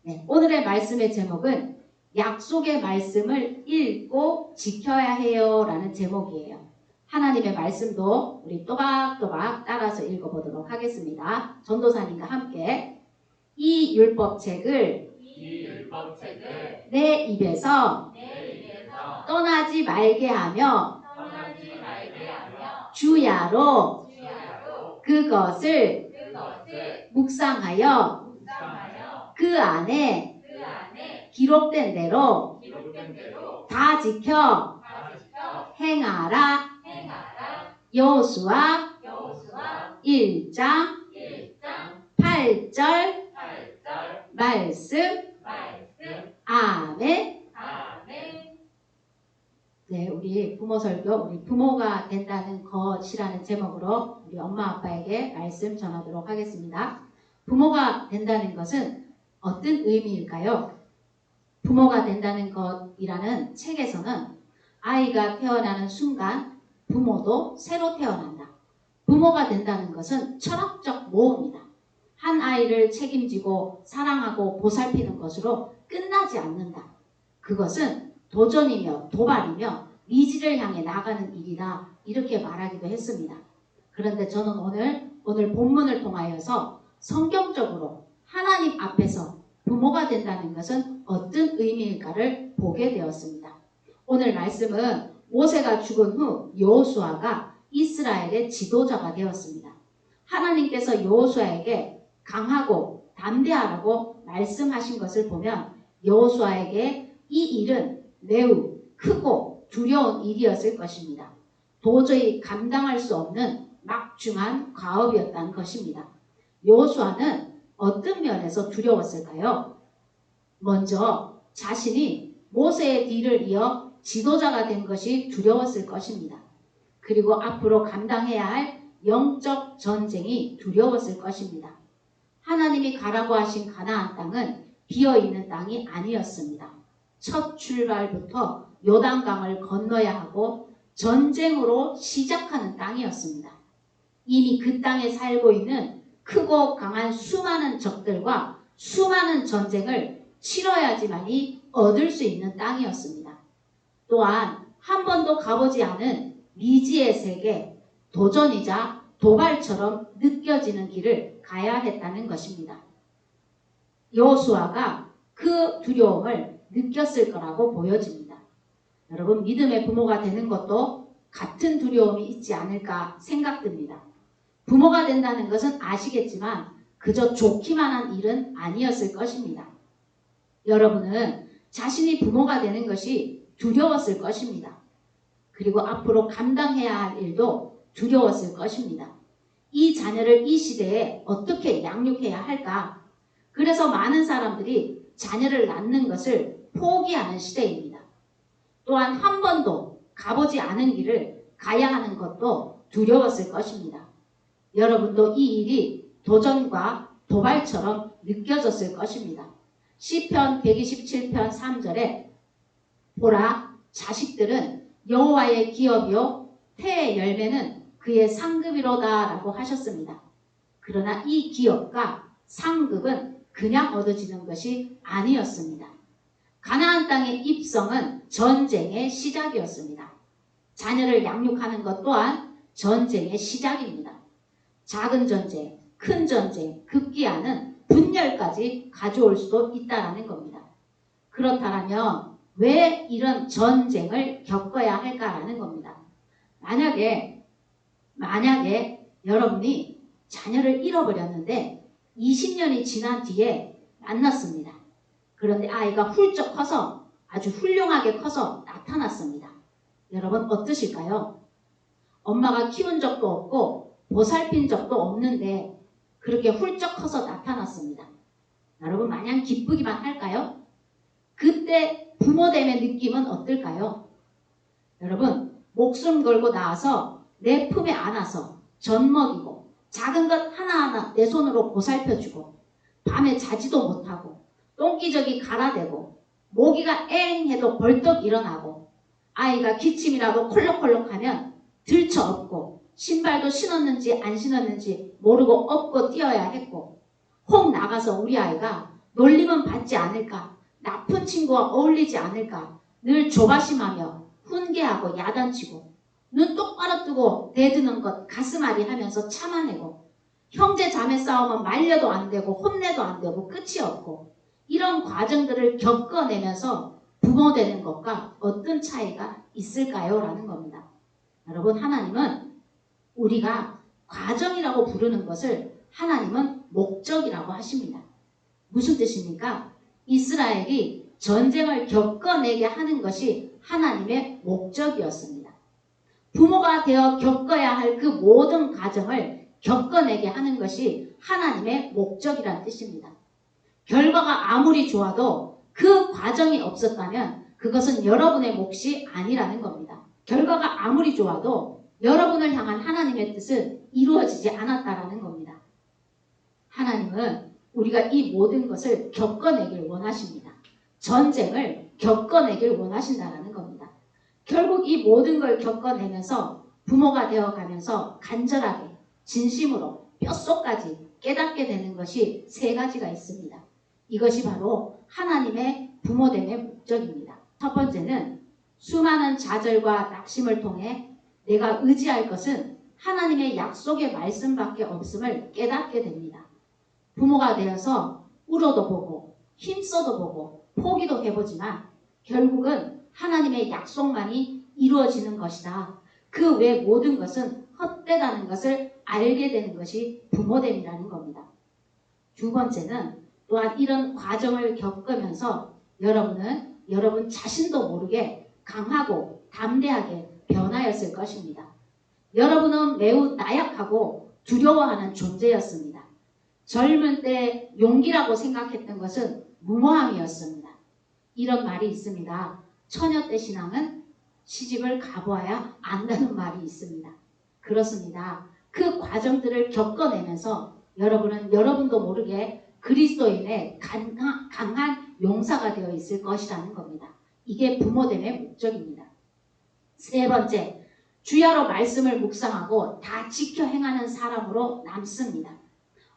네, 오늘의 말씀의 제목은 약속의 말씀을 읽고 지켜야 해요 라는 제목이에요. 하나님의 말씀도 우리 또박또박 따라서 읽어보도록 하겠습니다. 전도사님과 함께 이 율법책을 내 입에서 떠나지 말게 하며 주야로 그것을 묵상하여 그 안에 기록된 대로 다 지켜 행하라. 여호수아 1장 8절 말씀. 아멘. 네, 우리 부모 설교, 우리 부모가 된다는 것이라는 제목으로 우리 엄마 아빠에게 말씀 전하도록 하겠습니다. 부모가 된다는 것은 어떤 의미일까요? 부모가 된다는 것이라는 책에서는 아이가 태어나는 순간 부모도 새로 태어난다. 부모가 된다는 것은 철학적 모험이다. 한 아이를 책임지고 사랑하고 보살피는 것으로 끝나지 않는다. 그것은 도전이며 도발이며 미지를 향해 나가는 일이다. 이렇게 말하기도 했습니다. 그런데 저는 오늘 본문을 통하여서 성경적으로 하나님 앞에서 부모가 된다는 것은 어떤 의미일까를 보게 되었습니다. 오늘 말씀은 모세가 죽은 후 여호수아가 이스라엘의 지도자가 되었습니다. 하나님께서 여호수아에게 강하고 담대하라고 말씀하신 것을 보면 여호수아에게 이 일은 매우 크고 두려운 일이었을 것입니다. 도저히 감당할 수 없는 막중한 과업이었다는 것입니다. 여호수아는 어떤 면에서 두려웠을까요? 먼저 자신이 모세의 뒤를 이어 지도자가 된 것이 두려웠을 것입니다. 그리고 앞으로 감당해야 할 영적 전쟁이 두려웠을 것입니다. 하나님이 가라고 하신 가나안 땅은 비어있는 땅이 아니었습니다. 첫 출발부터 요단강을 건너야 하고 전쟁으로 시작하는 땅이었습니다. 이미 그 땅에 살고 있는 크고 강한 수많은 적들과 수많은 전쟁을 치러야지만이 얻을 수 있는 땅이었습니다. 또한 한 번도 가보지 않은 미지의 세계, 도전이자 도발처럼 느껴지는 길을 가야 했다는 것입니다. 여호수아가 그 두려움을 느꼈을 거라고 보여집니다. 여러분, 믿음의 부모가 되는 것도 같은 두려움이 있지 않을까 생각됩니다. 부모가 된다는 것은 아시겠지만 그저 좋기만 한 일은 아니었을 것입니다. 여러분은 자신이 부모가 되는 것이 두려웠을 것입니다. 그리고 앞으로 감당해야 할 일도 두려웠을 것입니다. 이 자녀를 이 시대에 어떻게 양육해야 할까? 그래서 많은 사람들이 자녀를 낳는 것을 포기하는 시대입니다. 또한 한 번도 가보지 않은 길을 가야 하는 것도 두려웠을 것입니다. 여러분도 이 일이 도전과 도발처럼 느껴졌을 것입니다. 시편 127편 3절에 보라, 자식들은 여호와의 기업이요 태의 열매는 그의 상급이로다 라고 하셨습니다. 그러나 이 기업과 상급은 그냥 얻어지는 것이 아니었습니다. 가나안 땅의 입성은 전쟁의 시작이었습니다. 자녀를 양육하는 것 또한 전쟁의 시작입니다. 작은 전쟁, 큰 전쟁, 급기야는 분열까지 가져올 수도 있다는 겁니다. 그렇다면 왜 이런 전쟁을 겪어야 할까라는 겁니다. 만약에 여러분이 자녀를 잃어버렸는데 20년이 지난 뒤에 만났습니다. 그런데 아이가 훌쩍 커서 아주 훌륭하게 커서 나타났습니다. 여러분 어떠실까요? 엄마가 키운 적도 없고 보살핀 적도 없는데 그렇게 훌쩍 커서 나타났습니다. 여러분 마냥 기쁘기만 할까요? 그때 부모됨의 느낌은 어떨까요? 여러분 목숨 걸고 나와서 내 품에 안아서 젖 먹이고 작은 것 하나하나 내 손으로 보살펴주고 밤에 자지도 못하고 똥기저귀 갈아대고 모기가 엥 해도 벌떡 일어나고 아이가 기침이라도 콜록콜록하면 들쳐업고 신발도 신었는지 안 신었는지 모르고 업고 뛰어야 했고 혹 나가서 우리 아이가 놀림은 받지 않을까? 나쁜 친구와 어울리지 않을까? 늘 조바심하며 훈계하고 야단치고 눈 똑바로 뜨고 대드는 것 가슴앓이 하면서 참아내고 형제 자매 싸움은 말려도 안 되고 혼내도 안 되고 끝이 없고 이런 과정들을 겪어내면서 부모 되는 것과 어떤 차이가 있을까요? 라는 겁니다. 여러분, 하나님은 우리가 과정이라고 부르는 것을 하나님은 목적이라고 하십니다. 무슨 뜻입니까? 이스라엘이 전쟁을 겪어내게 하는 것이 하나님의 목적이었습니다. 부모가 되어 겪어야 할 그 모든 과정을 겪어내게 하는 것이 하나님의 목적이란 뜻입니다. 결과가 아무리 좋아도 그 과정이 없었다면 그것은 여러분의 몫이 아니라는 겁니다. 결과가 아무리 좋아도 여러분을 향한 하나님의 뜻은 이루어지지 않았다라는 겁니다. 하나님은 우리가 이 모든 것을 겪어내길 원하십니다. 전쟁을 겪어내길 원하신다라는 겁니다. 결국 이 모든 걸 겪어내면서 부모가 되어가면서 간절하게 진심으로 뼛속까지 깨닫게 되는 것이 세 가지가 있습니다. 이것이 바로 하나님의 부모됨의 목적입니다. 첫 번째는 수많은 좌절과 낙심을 통해 내가 의지할 것은 하나님의 약속의 말씀밖에 없음을 깨닫게 됩니다. 부모가 되어서 울어도 보고 힘써도 보고 포기도 해보지만 결국은 하나님의 약속만이 이루어지는 것이다. 그 외 모든 것은 헛되다는 것을 알게 되는 것이 부모됨이라는 겁니다. 두 번째는 또한 이런 과정을 겪으면서 여러분은 여러분 자신도 모르게 강하고 담대하게 변하였을 것입니다. 여러분은 매우 나약하고 두려워하는 존재였습니다. 젊을 때 용기라고 생각했던 것은 무모함이었습니다. 이런 말이 있습니다. 처녀 때 신앙은 시집을 가보아야 안다는 말이 있습니다. 그렇습니다. 그 과정들을 겪어내면서 여러분은 여러분도 모르게 그리스도인의 강한 용사가 되어 있을 것이라는 겁니다. 이게 부모됨의 목적입니다. 세 번째, 주야로 말씀을 묵상하고 다 지켜 행하는 사람으로 남습니다.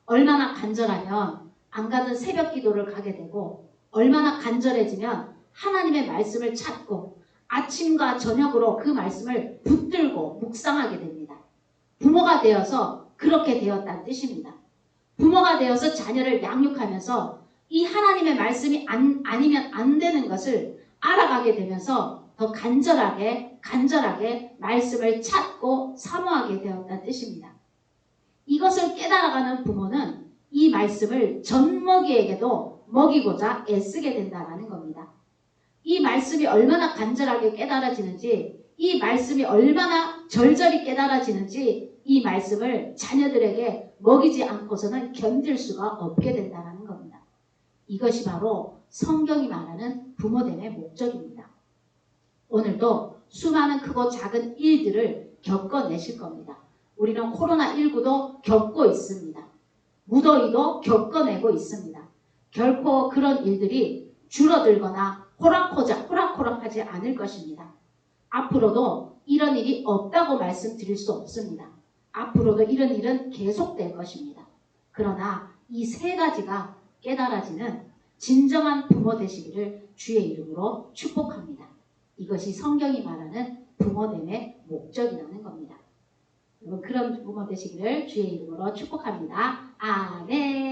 얼마나 간절하면 안 가던 새벽 기도를 가게 되고 얼마나 간절해지면 하나님의 말씀을 찾고 아침과 저녁으로 그 말씀을 붙들고 묵상하게 됩니다. 부모가 되어서 그렇게 되었다는 뜻입니다. 부모가 되어서 자녀를 양육하면서 이 하나님의 말씀이 아니면 안 되는 것을 알아가게 되면서 더 간절하게 말씀을 찾고 사모하게 되었다는 뜻입니다. 이것을 깨달아가는 부모는 이 말씀을 젖먹이에게도 먹이고자 애쓰게 된다는 겁니다. 이 말씀이 얼마나 간절하게 깨달아지는지, 이 말씀이 얼마나 절절히 깨달아지는지 이 말씀을 자녀들에게 먹이지 않고서는 견딜 수가 없게 된다는 겁니다. 이것이 바로 성경이 말하는 부모됨의 목적입니다. 오늘도 수많은 크고 작은 일들을 겪어내실 겁니다. 우리는 코로나19도 겪고 있습니다. 무더위도 겪어내고 있습니다. 결코 그런 일들이 줄어들거나 호락호락하지 않을 것입니다. 앞으로도 이런 일이 없다고 말씀드릴 수 없습니다. 앞으로도 이런 일은 계속될 것입니다. 그러나 이 세 가지가 깨달아지는 진정한 부모 되시기를 주의 이름으로 축복합니다. 이것이 성경이 말하는 부모됨의 목적이라는 겁니다. 여러분, 그런 부모 되시기를 주의 이름으로 축복합니다. 아멘.